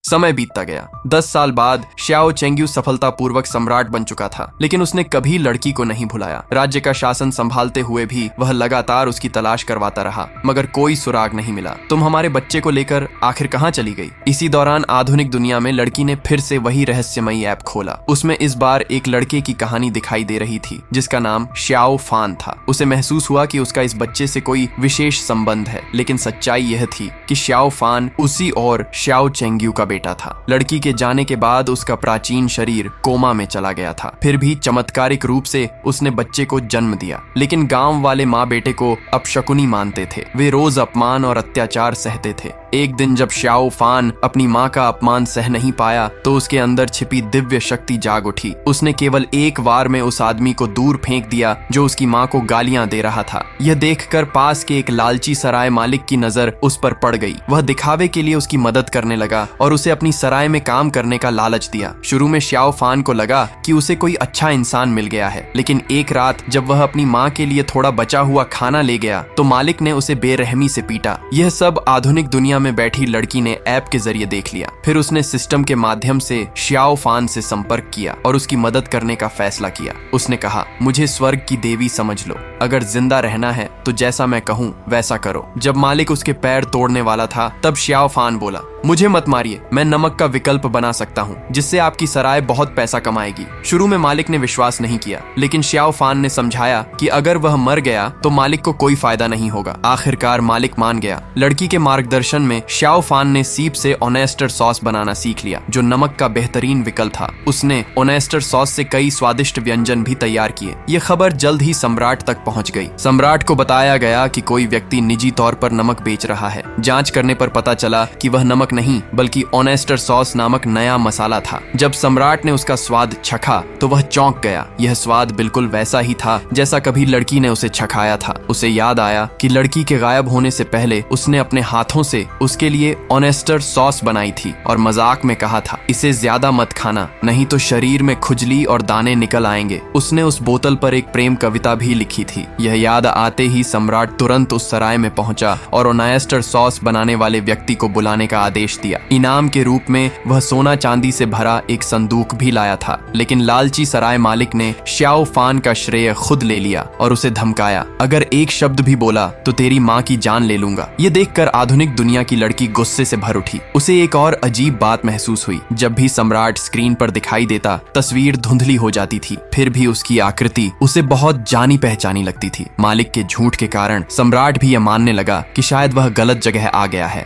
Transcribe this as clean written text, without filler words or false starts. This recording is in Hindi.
समय बीतता गया। 10 साल बाद श्याओ चेंग्यू सफलतापूर्वक सम्राट बन चुका था, लेकिन उसने कभी लड़की को नहीं भुलाया। राज्य का शासन संभालते हुए भी वह लगातार उसकी तलाश करवाता रहा, मगर कोई सुराग नहीं मिला। तुम हमारे बच्चे को लेकर आखिर कहाँ चली गई? इसी दौरान आधुनिक दुनिया में लड़की ने फिर से वही रहस्यमयी ऐप खोला। उसमें इस बार एक लड़के की कहानी दिखाई दे रही थी, जिसका नाम श्याओ फान था। उसे महसूस हुआ कि उसका इस बच्चे से कोई विशेष संबंध है, लेकिन सच्चाई यह थी कि श्याओ फान उसी और श्याओ चेंग्यू का बेटा था। लड़की के जाने के बाद उसका प्राचीन शरीर कोमा में चला गया था। फिर भी चमत्कारिक रूप से उसने बच्चे को जन्म दिया, लेकिन गांव वाले माँ बेटे को अपशकुनी मानते थे। वे रोज अपमान और अत्याचार सहते थे। एक दिन जब श्याओ फान अपनी माँ का अपमान सह नहीं पाया, तो उसके अंदर छिपी दिव्य शक्ति जाग उठी। उसने केवल एक वार में उस आदमी को दूर फेंक दिया जो उसकी माँ को गालियां दे रहा था। यह देखकर पास के एक लालची सराय मालिक की नजर उस पर पड़ गई। वह दिखावे के लिए उसकी मदद करने लगा और उसे अपनी सराय में काम करने का लालच दिया। शुरू में श्याओ फान को लगा कि उसे कोई अच्छा इंसान मिल गया है, लेकिन एक रात जब वह अपनी माँ के लिए थोड़ा बचा हुआ खाना ले गया, तो मालिक ने उसे बेरहमी से पीटा। यह सब आधुनिक दुनिया में बैठी लड़की ने ऐप के जरिए देख लिया। फिर उसने सिस्टम के माध्यम से श्याओ फान से संपर्क किया और उसकी मदद करने का फैसला किया। उसने कहा, मुझे स्वर्ग की देवी समझ लो, अगर जिंदा रहना है तो जैसा मैं कहूँ वैसा करो। जब मालिक उसके पैर तोड़ने वाला था, तब श्याओ फान बोला, मुझे मत मारिए, मैं नमक का विकल्प बना सकता हूँ जिससे आपकी सराय बहुत पैसा कमाएगी। शुरू में मालिक ने विश्वास नहीं किया, लेकिन श्याओ फान ने समझाया कि अगर वह मर गया तो मालिक को कोई फायदा नहीं होगा। आखिरकार मालिक मान गया। लड़की के मार्गदर्शन में श्याओ फान ने सीप से ओनेस्टर सॉस बनाना सीख लिया, जो नमक का बेहतरीन विकल्प था। उसने ओनेस्टर सॉस से कई स्वादिष्ट व्यंजन भी तैयार किए। ये खबर जल्द ही सम्राट तक पहुंच गई। सम्राट को बताया गया कि कोई व्यक्ति निजी तौर पर नमक बेच रहा है। जांच करने पर पता चला कि वह नमक नहीं बल्कि ओनेस्टर सॉस नामक नया मसाला था। जब सम्राट ने उसका स्वाद चखा तो वह चौंक गया। यह स्वाद बिल्कुल वैसा ही था जैसा कभी लड़की ने उसे चखाया था। उसे याद आया कि लड़की के गायब होने से पहले उसने अपने हाथों से उसके लिए ओनेस्टर सॉस बनाई थी और मजाक में कहा था, इसे ज्यादा मत खाना, नहीं तो शरीर में खुजली और दाने निकल आएंगे। उसने उस बोतल पर एक प्रेम कविता भी लिखी थी। यह याद आते ही सम्राट तुरंत उस सराय में पहुंचा और ओनेस्टर सॉस बनाने वाले व्यक्ति को बुलाने का आदेश दिया। इनाम के रूप में वह सोना चांदी से भरा एक संदूक भी लाया था, लेकिन लालची सराय मालिक ने श्याओ फान का श्रेय खुद ले लिया और उसे धमकाया, अगर एक शब्द भी बोला तो तेरी माँ की जान ले लूंगा। ये देखकर आधुनिक दुनिया की लड़की गुस्से से भर उठी। उसे एक और अजीब बात महसूस हुई। जब भी सम्राट स्क्रीन पर दिखाई देता, तस्वीर धुंधली हो जाती थी, फिर भी उसकी आकृति उसे बहुत जानी पहचानी लगती थी। मालिक के झूठ के कारण सम्राट भी यह मानने लगा कि शायद वह गलत जगह आ गया है।